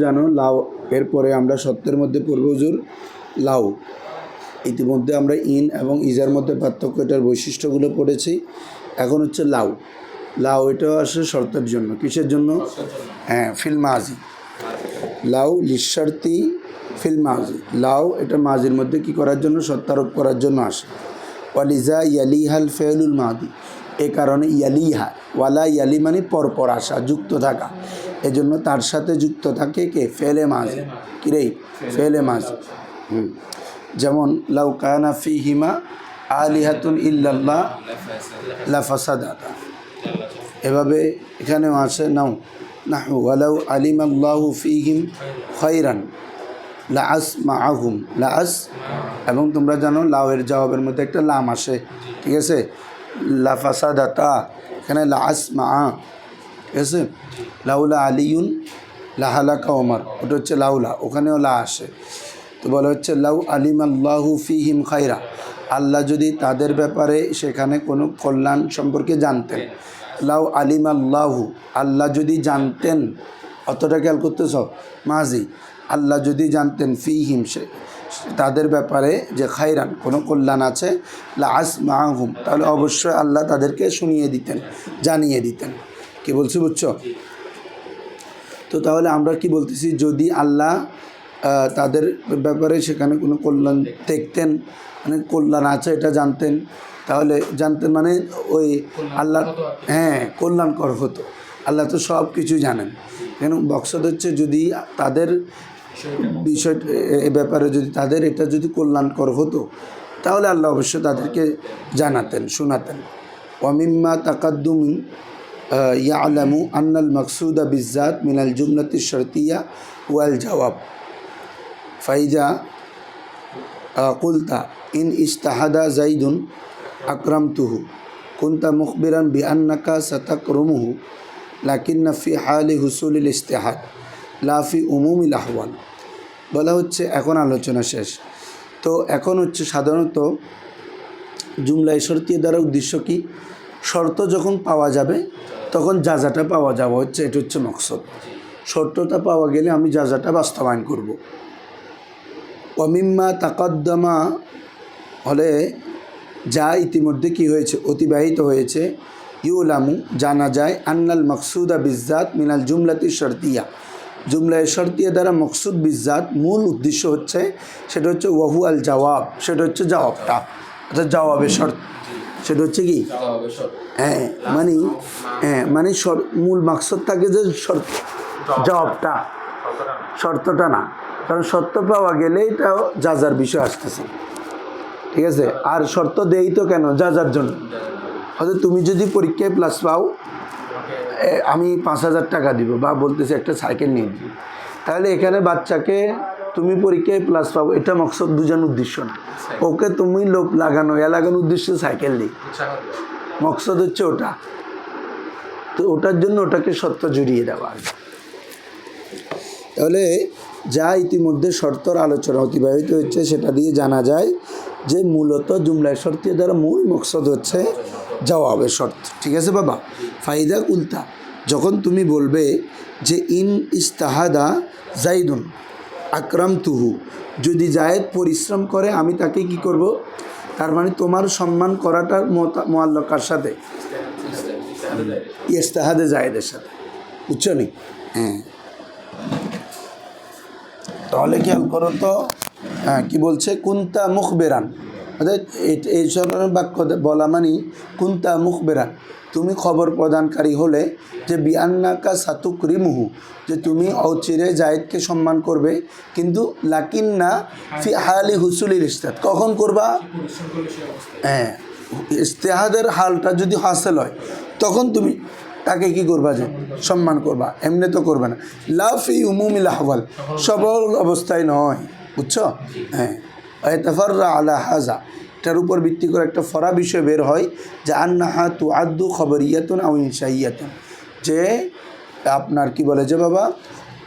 জানো লাউ, এরপরে আমরা সত্যের মধ্যে পড়ব হুজুর লাউ। ইতিমধ্যে আমরা ইন এবং ইজার মধ্যে পার্থক্য, এটার বৈশিষ্ট্যগুলো পড়েছি। এখন হচ্ছে লাউ। লাউ এটাও আসে শর্তের জন্য। কিসের জন্য? হ্যাঁ, ফিল মাজি। লাউ লিশার্তি ফিল মাজি। লাউ এটা মাজির মধ্যে কি করার জন্য? সত্যারোপ করার জন্য আসে। ওয়ালিজা ইয়ালিহাল ফেলুল মাদি, এ কারণে ইয়ালিহা, ওয়ালা ইয়ালি মানে পরপর আসা, যুক্ত থাকা, এজন্য তার সাথে যুক্ত থাকে কে? ফেলে মাজি। কিরে? ফেলে মাজি। যেমন লাউ কানা ফিহিমা আলিহাতুন ইল্লাল্লাহ লাফাসাদাতা। এভাবে এখানেও আসে নাও নাহু ওয়ালাউ আলিমাল্লাহু ফিহিম খায়রান লাআস মাআহুম। লাআস, এবং তোমরা জানো লাউয়ের জবাবের মধ্যে একটা লাম আসে, ঠিক আছে? লাফাসাদাতা, এখানে লাআস মা, ঠিক আছে? লাউলা আলিউন লাহালাকা ওমর, ওটা হচ্ছে লাউলা, ওখানেও লা আসে। তো বলা হচ্ছে লাউ আলিমাল্লাহু ফিহিম খায়রা, আল্লাহ যদি তাদের ব্যাপারে সেখানে কোনো কল্যাণ সম্পর্কে জানতেন। লাউ আলিমাল্লাহু, আল্লাহ যদি জানতেন, অতটা খেয়াল করতেছ? মাজি, আল্লাহ যদি জানতেন ফিহিম, সে তাদের ব্যাপারে যে খায়রান, কোনো কল্যাণ আছে, লা আস মাহুম, তাহলে অবশ্যই আল্লাহ তাদেরকে শুনিয়ে দিতেন, জানিয়ে দিতেন। কি বলছি বুঝছো? তো তাহলে আমরা কি বলতেছি? যদি আল্লাহ তাদের ব্যাপারে সেখানে কোনো কল্যাণ দেখতেন, মানে কল্যাণ আছে এটা জানতেন, তাহলে জানতেন মানে ওই আল্লাহ, হ্যাঁ, কল্যাণকর হতো। আল্লাহ তো সব কিছু জানেন। কেন মকসদ হচ্ছে যদি তাদের বিষয়, এ ব্যাপারে যদি তাদের এটা যদি কল্যাণকর হতো, তাহলে আল্লাহ অবশ্যই তাদেরকে জানাতেন, শোনাতেন। ওয়ামিম্মা তাকাদ্দুমি ইয়ালামু আন্নাল মকসুদা বিজ্জাত মিনাল জুমলাতি শর্তিয়া ওয়াল জবাব। ফাইজা কুলতা ইন ইস্তাহাদা জাইদুন আকরামতুহু কুনতা মুখবিরান বিআন্নাকা সাতাকরুমুহু লাকিন্না ফি হালি হুসুলিল ইস্তেহাদ লা ফি উমুমিল আহওয়াল। বলা হচ্ছে এখন আলোচনা শেষ। তো এখন হচ্ছে সাধারণত জুমলায়ে শর্তিয়া দ্বারা উদ্দেশ্য কি? শর্ত যখন পাওয়া যাবে তখন যাজাটা পাওয়া যাওয়া হচ্ছে, এটা হচ্ছে মকসদ। শর্তটা পাওয়া গেলে আমি যাজাটা বাস্তবায়ন করব। অমিম্মা তাকাদ্দামা হলে যা ইতিমধ্যে কি হয়েছে? অতিবাহিত হয়েছে। ইউলামু, জানা যায়, আন্নাল মকসুদা বিজ্জাত মিনাল জুমলাতি শর্তিয়া, জুমলায়ে শর্তিয়া দ্বারা মকসুদ বিজ্জাত মূল উদ্দেশ্য হচ্ছে, সেটা হচ্ছে ওয়াহু আল জবাব, সেটা হচ্ছে জবাবটা, অর্থাৎ জবাবের শর্ত। সেটা হচ্ছে কি? হ্যাঁ, মানে মূল মাকসদ থাকে যে শর্ত, জবাবটা, শর্তটা না। কারণ শর্ত পাওয়া গেলে এটাও যাজার বিষয় আসতেছে, ঠিক আছে? আর শর্ত দেই তো কেন? যাজার জন্য। হয়তো তুমি যদি পরীক্ষায় প্লাস পাও, আমি 5,000 টাকা দিব, বা বলতেছি একটা সাইকেল নিয়ে দিব, তাহলে এখানে বাচ্চাকে তুমি পরীক্ষায় প্লাস পাবো, এটা মকসদ বোঝানোর উদ্দেশ্য না। ওকে তুমি লোভ লাগানো, লাগানোর উদ্দেশ্যে সাইকেল দিই, মকসদ হচ্ছে ওটা। তো ওটার জন্য ওটাকে শর্ত জড়িয়ে দেওয়া। তাহলে যা ইতিমধ্যে শর্তর আলোচনা অতিবাহিত হচ্ছে, সেটা দিয়ে জানা যায় যে মূলত জুমলায়ে শর্তিয়া দ্বারা মূল মকসদ হচ্ছে জবাবের শর্ত, ঠিক আছে বাবা? ফাইদা কুলতা, যখন তুমি বলবে যে ইন ইস্তাহাদা জাইদুন আকরামতুহু, যদি জায়েদ পরিশ্রম করে আমি তাকে কি করব? তার মানে তোমার সম্মান করাটার মুআল্লাকার সাথে, ইস্তাহাদে জায়েদের সাথে, বুঝছো নি? হ্যাঁ, তাহলে খেয়াল করো তো। হ্যাঁ, কী বলছে? কুন্তা মুখবেরান, অর্থাৎ এই ধরনের বাক্য বলা মানে কুন্তা মুখবেরান, তুমি খবর প্রদানকারী হলে যে বিআন্নাকা সাতুকরিমুহু, যে তুমি অচিরে জায়েদকে সম্মান করবে, কিন্তু লাকিন্না ফি হালি হুসুলিল ইস্তেহাদ, কখন করবা? হ্যাঁ, ইস্তেহাদের হালটা যদি হাসিল হয় তখন তুমি তাকে কি করবা? যে সম্মান করবা, এমনি তো করবে না। লা ফি উমুমিল আহওয়াল, সবল অবস্থায় নয়, বুঝছো? হ্যাঁ, তাফাররা আলা হাজা, এটার উপর ভিত্তি করে একটা ফরা বিষয় বের হয় যে আন্নাহা তুআদ্দু খবরিয়াতুন আও ইনশাইয়াতুন, যে আপনার কি বলে যে বাবা,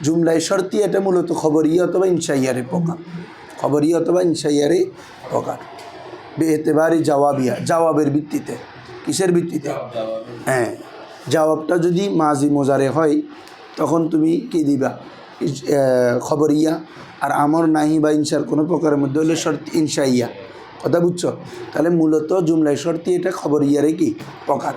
জুমলায়ে শর্তিয়া এটা মূলত খবরিয়া অথবা ইনশাইয়ারের প্রকার, খবরিয়া অথবা ইনশাইয়ারের প্রকার। বেএতেবারি জবাবিয়া, জবাবের ভিত্তিতে। কিসের ভিত্তিতে? হ্যাঁ, জবাবটা যদি মাজি মোজারে হয় তখন তুমি কি দিবা? খবরিয়া, আর আমর নাহি বা ইনসার কোনো প্রকারের মধ্যে হলে শর্ত ইনশাইয়া। কথা বুঝছো? তাহলে মূলত জুমলায় শর্তি এটা খবরিয়ারে কি প্রকার,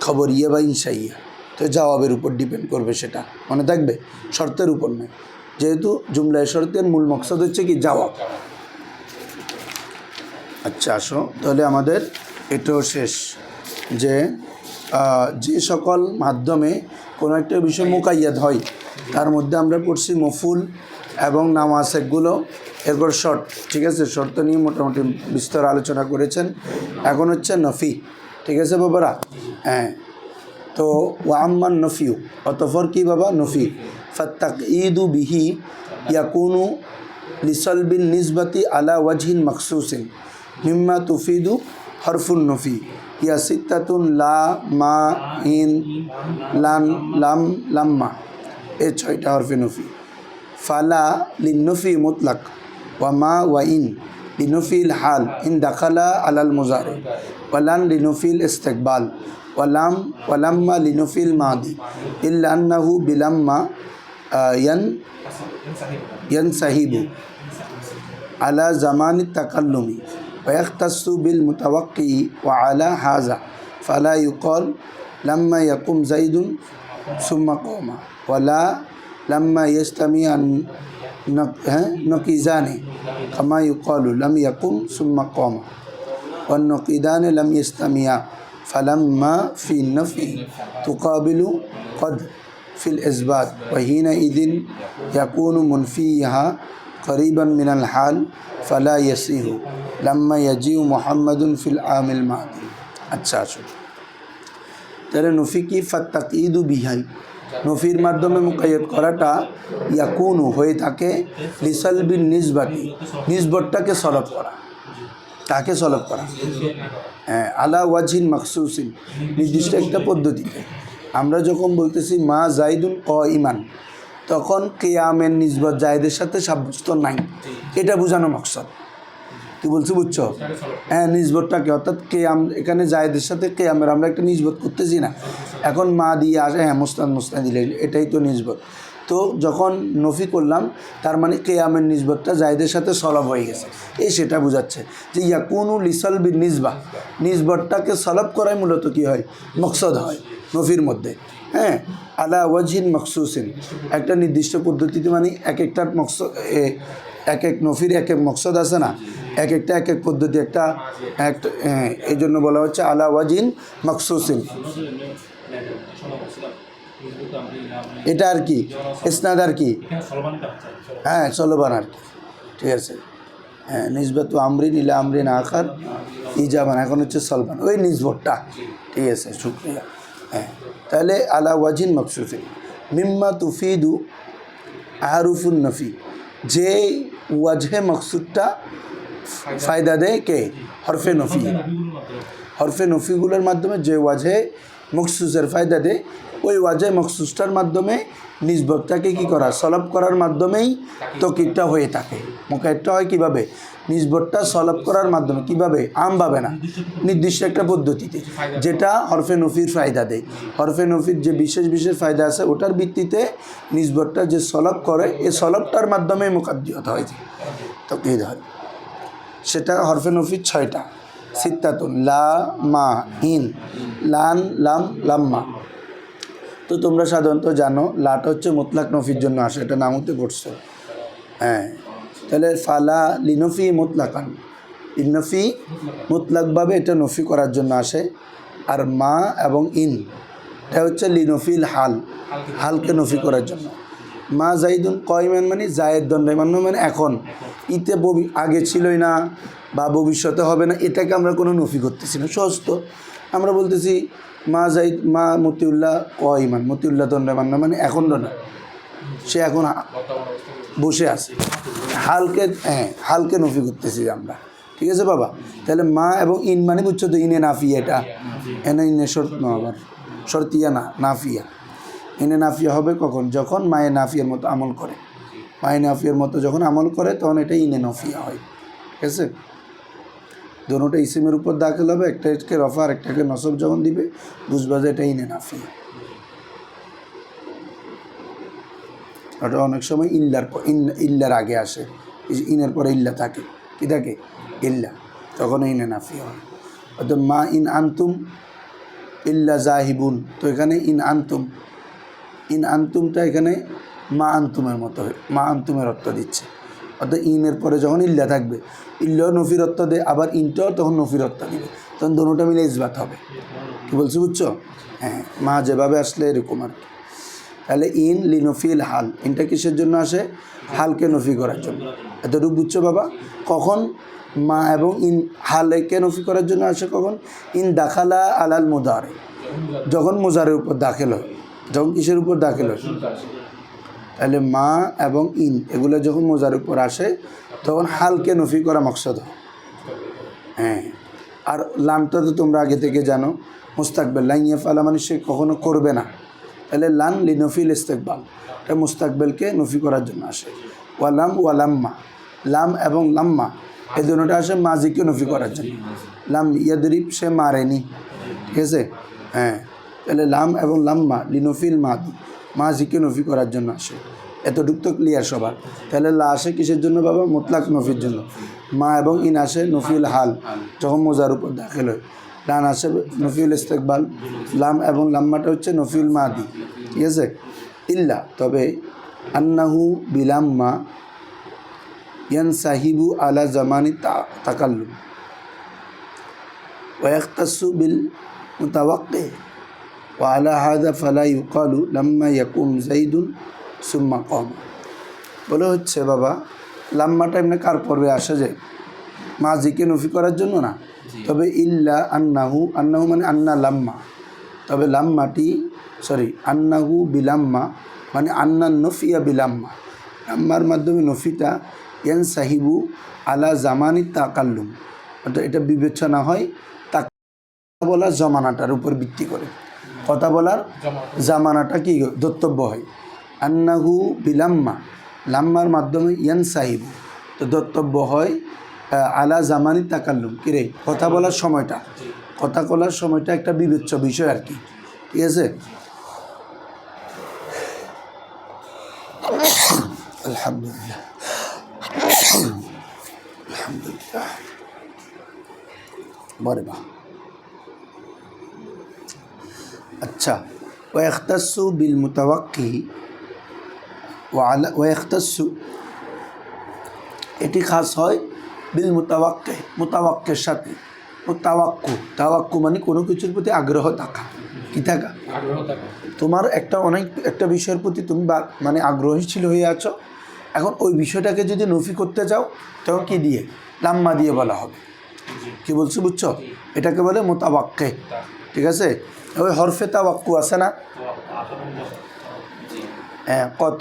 খবরিয়া বা ইনশাইয়া। তো জবাবের উপর ডিপেন্ড করবে, সেটা মনে থাকবে, শর্তের উপর নয়। যেহেতু জুমলায় শর্তের মূল মকসদ হচ্ছে কি জবাব। আচ্ছা আসো তাহলে আমাদের এটাও শেষ, যে যে সকল মাধ্যমে কোনো একটা বিষয় মুকাইয়াদ হয় তার মধ্যে আমরা পড়ছি মফুল এবং নামাসেকগুলো, এরপর শর্ত। ঠিক আছে, শর্ত নিয়ে মোটামুটি বিস্তর আলোচনা করেছেন। এখন হচ্ছে নফি। ঠিক আছে বাবারা? হ্যাঁ, তো ওয়াম্মান নফিউ, অতফর কি বাবা? নফি। ফাত্তাকঈদু বিহি ইয়াকুনু লিসলবিন নিসবতি আলা ওয়াজহিন মখসুসিন মিম্মা তুফিদু হরফুন নফি ইয়া সিত্তাতুন লা, মা, ইন, লান, লাম, লাম্মা, এই 6টা হরফে নফি। ফালা লিন্নফি মুতলাক ওয়া মা ওয়া ইন লিনফিল হাল ইন দাখালা আলাল মুজারে, ওয়ালান লিনফিল ইস্তেকবাল, ওয়ালাম্মা লিনফিল মাদি ইল্লা আন্নাহু বিলাম্মা ইয়ানসাহিবু আলা জামানি তাকাল্লুমি ওয়াক্তাসু বিল মুতাওয়াক্কি ওয়া আলা হাজা ফালা ইউকাল লাম্মা ইয়াকুম জাইদুন সুম্মা কওমা ওয়ালা লাম্মা ইয়াজতামিআন নকিজানি কামা ইউকালু লাম ইয়াকুম সুম্মা কওমা ওয়ান নকিদানি লাম ইয়াজতামিআ ফালাম্মা ফি নফি তুকাবিলু কদ ফিল ইসবাত ওয়া হিনাইদিন ইয়াকুনু মুনফিহা করিবান মিনাল হাল ফালা ইয়াসিহু লাম্মা ইয়াজিউ মুহাম্মাদুন ফিল আমিল মাদি। আচ্ছা আসো তাহলে নফি কি? ফাত্তাকঈদু বিহাই, নফির মাধ্যমে মুকাইয়াদ করাটা ইয়াকুনু হয়ে থাকে লিসালবিন নিসবাতি, নিসবতটাকে সলব করা, তাকে সলব করা, আলা ওয়াজহিন মখসুসিন, নির্দিষ্ট একটা পদ্ধতিতে। আমরা যখন বলতেছি মা জাইদুন কাইমান, তখন কিয়ামের নিসবত জায়েদের সাথে সাব্যস্ত নাই, এটা বোঝানো মকসদ। কি বলছি বুঝছো? হ্যাঁ, নিসবতটাকে, অর্থাৎ কেয়াম এখানে জায়েদের সাথে কেয়ামের আমরা একটা নিসবত করতেছি না। এখন মা দিয়ে আসে, হ্যাঁ মুস্তাদ দিলে এটাই তো নিসবত। তো যখন নফি করলাম তার মানে কেয়ামের নিসবতটা জায়েদের সাথে সলব হয়ে গেছে, সেটা বোঝাচ্ছে যে ইয়াকুনু লিসলবিন নিসবা, নিসবতটাকে সলব করাই মূলত কী হয়? মকসদ হয় নফির মধ্যে। হ্যাঁ, আলা ওয়াজহিন মখসুসিন, একটা নির্দিষ্ট পদ্ধতিতে, মানে এক একটার মকসদ, এক এক নফির এক এক মকসদ আছে না, এক একটা এক এক পদ্ধতি, একটা এই জন্য বলা হচ্ছে আলা ওয়াজহিন মখসুসিন। এটা আর কি ইসনাদ আর কি, হ্যাঁ চলবান আর কি। ঠিক আছে, হ্যাঁ নিসবতু আমরিন ইলা আমরিন আখার ইজাবান, এখন হচ্ছে সলবান, ওই নিসবতটা। ঠিক আছে, শুক্রিয়া। হ্যাঁ, তাহলে আলা ওয়াজহিন মখসুসিন মিম্মা তুফিদু আরুফুন নফি, যে ওয়াজহে মকসুদটা ফায়দা দেয় কে? হরফে নফি। হরফে নফিগুলোর মাধ্যমে যে ওয়াজহে মখসুসের ফায়দা দেয়, ওই ওয়াজহে মখসুসটার মাধ্যমে নিসবতটাকে কী করা? সলব করার মাধ্যমেই তকিদটা হয়ে থাকে। মুকাইদটা হয় কীভাবে? নিসবতটা সলব করার মাধ্যমে। কীভাবে? আমভাবে না, নির্দিষ্ট একটা পদ্ধতিতে, যেটা হরফে নফির ফায়দা দেয়। হরফে নফির যে বিশেষ বিশেষ ফায়দা আছে, ওটার ভিত্তিতে নিসবতটা যে সলব করে, এই সলবটার মাধ্যমে মুকাদ্দিয়ত হয়, তকিদ হয়। সেটা হরফে নফির 6টা, সিত্তাতুন, লা, মা, ইন, লান, লাম, লাম্মা। তো তোমরা সাধারণত জানো লাটা হচ্ছে মুতলাক নফির জন্য আসে, এটা নামতে পড়ছো। হ্যাঁ, তাহলে ফালা লিনফি মুতলাকান, ইনফি মুতলাকভাবে এটা নফি করার জন্য আসে। আর মা এবং ইন, এটা হচ্ছে লিনফিল হাল, হালকে নফি করার জন্য। মা জাইদুন কয়মান মানে জায়েদ দণ্ডায়মান, মানে এখন, ইতে আগে ছিলই না বা ভবিষ্যতে হবে না, এটাকে আমরা কোনো নফি করতেছি না। সহজ তো, আমরা বলতেছি মা জাইদ, মা মতিউল্লাহ কয়মান, মতিউল্লাহ দণ্ডায়মান মানে এখন না, সে এখন বসে আছে, হালকে, হ্যাঁ হালকে নফি করতেছি আমরা। ঠিক আছে বাবা? তাহলে মা এবং ইন মানে বুঝছো তো, ইনে নাফিয়া, এটা এনে ইনে শর্ত না, আবার শর্তিয়া না, নাফিয়া। ইনে নাফিয়া হবে কখন? যখন মায়ে নাফিয়ার মতো আমল করে। মায়ে নাফিয়ার মতো যখন আমল করে তখন এটা ইনে নফিয়া হয়। ঠিক আছে, দোনোটা ইসিমের উপর দাখিল হবে, একটাকে রফা আর একটাকে নসব যখন দিবে, বুঝবা যে এটা ইনে নাফিয়া। ওটা অনেক সময় ইল্লার আগে আসে, ইনের পরে ইল্লা থাকে, কি থাকে ইল্লা, তখন ইনে নাফি হয়। অর্থাৎ মা ইন আনতুম ইল্লা জাহিবুন, তো এখানে ইন আনতুমটা এখানে মা আন্তুমের মতো মা আন্তুমের অর্থ দিচ্ছে। অর্থাৎ ইনের পরে যখন ইল্লা থাকবে, ইল্লাও নফির অর্থ দেয়, আবার ইনটাও তখন নফির অর্থ দিবে, তখন দুটোটা মিলে ইসবাত হবে। কি বলছি বুঝছো? হ্যাঁ, মা যেভাবে আসলে এরকম আর কি। তাহলে ইন লিনফিল হাল, ইনটা কিসের জন্য আসে? হালকে নফি করার জন্য। এতটুকু বুঝছো বাবা? কখন মা এবং ইন হালকে নফি করার জন্য আসে? কখন? ইন দাখালা আলাল মুদারে, যখন মুজারের উপর দাখিল হয়, যখন কিসের উপর দাখিল হয়? তাহলে মা এবং ইন এগুলো যখন মোজার উপর আসে তখন হালকে নফি করা মকসদ হয়। হ্যাঁ, আর লানটা তো তোমরা আগে থেকে জানো, মুস্তাকবেল, লাইন ইয়াফআলা মানে সে কখনো করবে না। তাহলে লান লিনফিল ইস্তেকবাল, এটা মুস্তাকবেলকে নফি করার জন্য আসে। ওয়ালাম্মা, লাম এবং লাম্মা এই দুটোটা আসে মাজিকে নফি করার জন্য। লাম ইয়াদরিব, সে মারেনি, ঠিক আছে? হ্যাঁ, তাহলে লাম এবং লাম্মা লিনফিল মাদি, মাজিকে নফি করার জন্য আসে। এতটুক তো ক্লিয়ার সবার। তাহলে লা আসে কিসের জন্য বাবা? মুতলাক নফির জন্য। মা এবং ইন আসে নফিল হাল, যখন মোজার উপর দাখিল হয়। লান আসে নফিউল ইস্তেকবাল, লাম এবং লাম্মাটা হচ্ছে নফিউল মাদি, ঠিক আছে? ইল্লা, তবে আন্নাহু বিলাম্মা ইয়ানসাহিবু আলা জামানি তাকাল্লুম ওয়া ইয়াখতাসসু বিল মুতাওয়াক্কি ওয়া আলা হাযা ফালা ইউকালু লাম্মা ইয়াকুম যাইদুন সুম্মা কামা। বলে হচ্ছে বাবা, লাম্মাটা এমনি কার পর্বে আসে? যে মাজিকে নফি করার জন্য না। তবে ইল্লা আন্নাহু, আন্নাহু মানে আন্না লাম্মা, তবে লাম্মাটি আন্নাহু বিলাম্মা মানে আন্না নফিয়া বিলাম্মা, লাম্মার মাধ্যমে নফিটা ইয়ান সাহিবু আলা জামানি তাকাল্লুম, অর্থাৎ এটা বিবেচনা হয় কথা বলার জমানাটার উপর ভিত্তি করে। কথা বলার জামানাটা কি দত্তব্য হয়? আন্নাহু বিলাম্মা, লাম্মার মাধ্যমে ইয়ান সাহিবু, তো দত্তব্য হয় আলা জামানি তাকাল্লুম, কিরে কথা বলার সময়টা, কথা বলার সময়টা একটা বিবেচ্য বিষয় আর কি, ঠিক আছে? আলহামদুলিল্লাহ, আলহামদুলিল্লাহ, বরে বা। আচ্ছা, ওয়া ইয়াখতাসসু বিল মুতাওয়াক্কি ওয়া ইয়াখতাসসু, এটি খাস হয় বিল মুতাওয়াক্কের সাথে। তাওয়াক্কু মানে কোনো কিছুর প্রতি আগ্রহ থাকা, কি থাকা? তোমার একটা বিষয়ের প্রতি তুমি মানে আগ্রহীশীল হয়ে আছো, এখন ওই বিষয়টাকে যদি নফি করতে চাও তখন কি দিয়ে? লাম্মা দিয়ে বলা হবে। কি বলছো বুঝছো? এটাকে বলে মুতাওয়াক্কে, ঠিক আছে? ওই হরফে তাওয়াক্কু আছে না? হ্যাঁ, কদ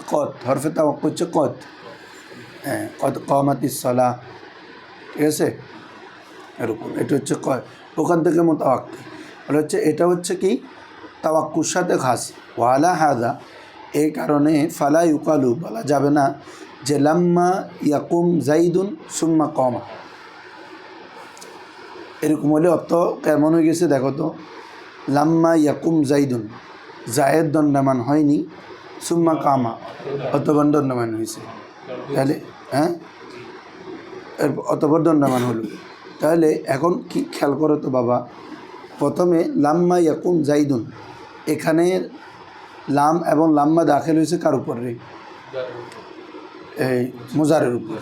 হরফে তাওয়াক্কু হচ্ছে কদ। হ্যাঁ, কদ কামাতিস সালাহ, ঠিক আছে? এরকম এটা হচ্ছে কয়, ওখান থেকে মুতাওয়াক্কি বলে হচ্ছে, এটা হচ্ছে কি তাওয়াক্কুর সাথে খাস। ওয়ালা হাদা, এই কারণে ফালা ইউকালু, বলা যাবে না যে লাম্মা ইয়াকুম জাইদুন সুম্মা কমা। এরকম হলে অর্থ কেমন হয়ে গেছে দেখো তো? লাম্মা ইয়াকুম জাইদুন, জায়েদ দণ্ডায়মান হয়নি, সুম্মা কামা অতবার দণ্ডায়মান হয়েছে। তাহলে হ্যাঁ, অতবার দণ্ডায়মান হলো। তাহলে এখন কি খেয়াল করো তো বাবা, প্রথমে লাম্মা ইয়াকুম জাইদুন, এখানে লাম এবং লাম্মা দাখিল হয়েছে কার উপর রে? এই মুজারের উপর,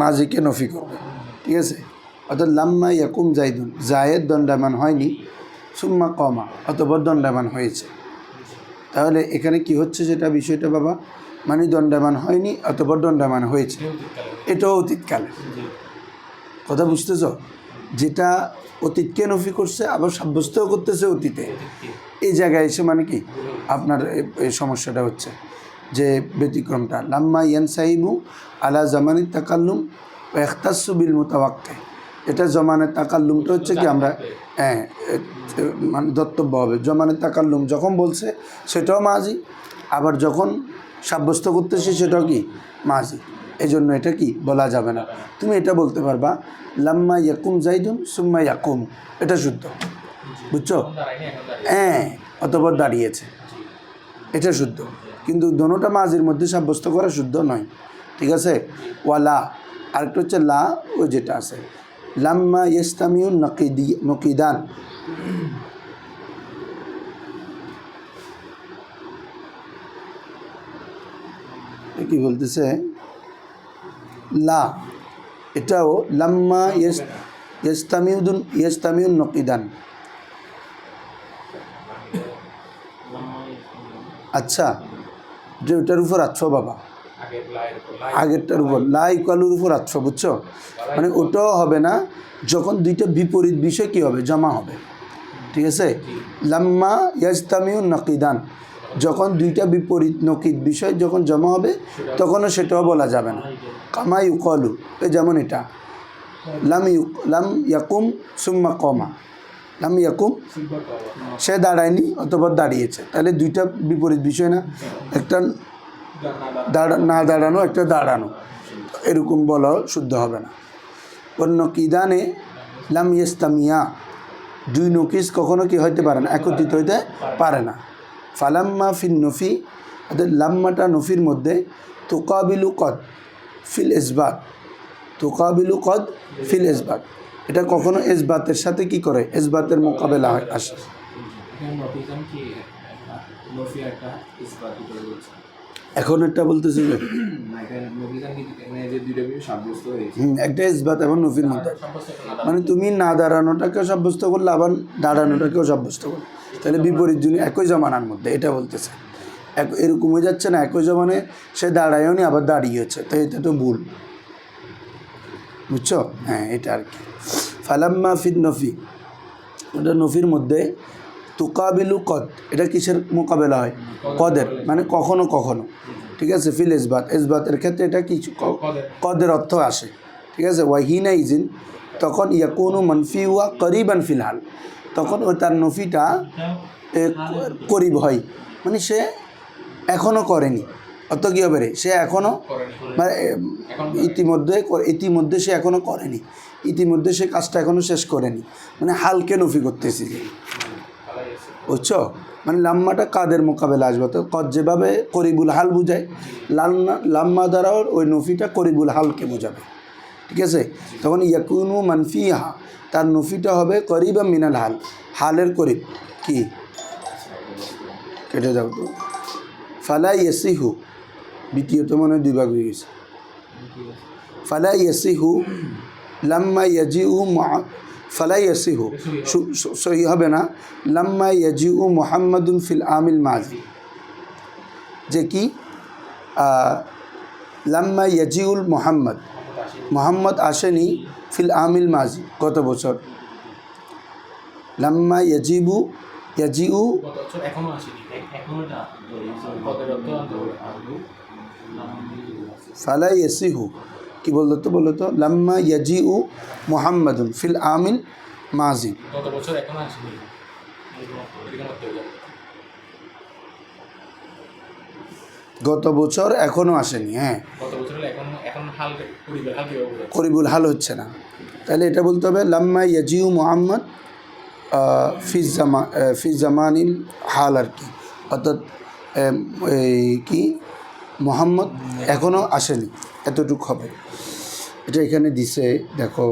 মাজিকে নফি করবে, ঠিক আছে? অর্থাৎ লাম্মা ইয়াকুম জাইদুন, জায়েদ দণ্ডায়মান হয়নি, সুম্মা কমা অতঃপর দণ্ডায়মান হয়েছে। তাহলে এখানে কি হচ্ছে যেটা বিষয়টা বাবা, মানে দণ্ডায়মান হয়নি অতঃপর দণ্ডায়মান হয়েছে, এটাও অতীতকালে। কথা বুঝতেছ? যেটা অতীতকে নফি করছে আবার সাব্যস্তও করতেছে অতীতে, এই জায়গায় এসে মানে কি আপনার এই সমস্যাটা হচ্ছে যে ব্যতিক্রমটা। লাম্মা ইয়ানসাহিবু আলা জামানি তাকাল্লুম ওয়া ইখতাসসু বিল মুতাওয়াক্কি, এটা জমানের তাকাল্লুমটা হচ্ছে কি আমরা মানে দত্তব্য হবে। জমানের তাকাল্লুম যখন বলছে সেটাও মাজি, আবার যখন সাব্যস্ত করতেছে সেটাও কি মাজি, এই জন্য এটা কি বলা যাবে না। তুমি এটা বলতে পারবা লাম্মা ইয়াকুম জাইদুন সুম্মা ইয়াকুম, এটা শুদ্ধ, বুঝছো? হ্যাঁ, অতঃপর দাঁড়িয়েছে, এটা শুদ্ধ। কিন্তু দোনোটা মাজির মধ্যে সাব্যস্ত করা শুদ্ধ নয়, ঠিক আছে। ওয়ালা আরেকটা হচ্ছে লা, ওই যেটা আছে লাম্মা ইস্তামিউ নকিদান, কি বলতেছে লা, এটাও লাম্মা ইস্তামিউ নকিদান। আচ্ছা, যে ওটার উপর আচ্ছা বাবা, আগেরটার উপর লা ইকুয়ালুর উপর আচ্ছা, বুঝছো, মানে ওটাও হবে না যখন দুইটা বিপরীত বিষয় কি হবে, জমা হবে, ঠিক আছে। লাম্মা ইয়াজতামিউ নকিদান, যখন দুইটা বিপরীত নকিদ বিষয় যখন জমা হবে তখনও সেটাও বলা যাবে না। কামা ইউকলু, যেমন এটা লাম ইয়াকুম সুম্মা কমা, লাম ইয়াকুম সে দাঁড়ায়নি অথবা দাঁড়িয়েছে, তাহলে দুইটা বিপরীত বিষয় না, একটা না দাঁড়ানো, একটা দাঁড়ানো, এরকম বলা শুদ্ধ হবে না। অন্য কিদানে লাম ইস্তামিয়া, দুই নকিস কখনো কি হইতে পারে না, একত্রিত হইতে পারে না। ফালাম্মা ফিল নফি, অর্থাৎ লাম্মাটা নফির মধ্যে তুকাবিলু কদ ফিল ইসবাত, তুকাবিলু কদ ফিল ইসবাত, এটা কখনো ইসবাতের সাথে কি করে, ইসবাতের মোকাবেলা হয় আসে। এখন একটা বলতেছি যে একটা ইসবাত এবং নফির মধ্যে, মানে তুমি না দাঁড়ানোটাকেও সাব্যস্ত করলে আবার দাঁড়ানোটাকেও সাব্যস্ত করলে, তাহলে বিপরীত জিনিস একই জমানার মধ্যে, এটা বলতেছে। এরকম হয়ে যাচ্ছে না, একই জমানে সে দাঁড়ায়ও নি আবার দাঁড়িয়েছে, তো এটা তো ভুল, বুঝছো, হ্যাঁ এটা আর কি। ফালাম্মা ফিল নফি, ওটা নফির মধ্যে তুকাবিলু কদ, এটা কিসের মোকাবেলা হয়, কদের, মানে কখনো কখনো, ঠিক আছে। ফিল ইসবাত, ইসবাতের ক্ষেত্রে এটা কিছু কদের অর্থ আসে, ঠিক আছে। ওয়াহিনা ইজিন, তখন ইয়াকুনু মানফি ওয়া করিবান ফিলহাল, তখন ওই তার নফিটা করিব হয়, মানে সে এখনও করেনি, অত কী হবে রে, সে এখনও মানে ইতিমধ্যে সে এখনও করেনি, ইতিমধ্যে সে কাজটা এখনও শেষ করেনি, মানে হালকে নফি করতেছি, বুঝছো, মানে লাম্মাটা কাদের মোকাবেলা আসবে, তো কদ যেভাবে করিবুল হাল বুঝায়, লাম্মা দ্বারাও ওই নফিটা করিবুল হালকে বোঝাবে, ঠিক আছে। তখন ইয়াকুনু মানফিহা, তার নফিটা হবে করিবা মিনাল হাল, হালের করিব, কি কেটে যাও তো। ফালা ইয়াসিহু, দ্বিতীয়ত মনে হয় দুই ভাগ হয়ে গেছে। ফালা ইয়াসিহু লাম্মা ইয়াজিউ, ফালা ইয়াসিহু সহি হবে না, লাম্মা ইয়াজিউ মুহাম্মাদুন ফিল আমিল মাজি, যে কি লাম্মা ইয়াজিউল মুহাম্মদ, মুহাম্মদ আসেনি ফিল আমিল মাজি, গত বছর। লাম্মা ইয়াজিউ ফালা ইয়াসিহু, কি বলতো তো, বলতো তো লাম্মা ইয়াজিউ মুহাম্মাদুন ফিল আমিল মাজি, গত বছর এখনো আসেনি, গত বছর এখনো আসেনি, হ্যাঁ করিবুল হাল হচ্ছে না, তাহলে এটা বলতে হবে লাম্মা ইয়াজিউ মুহাম্মদ ফি জামানিল হাল আর কি, অর্থাৎ কি মোহাম্মদ এখনও আসেনি, এতটুকু হবে। এটা এখানে দিছে, দেখো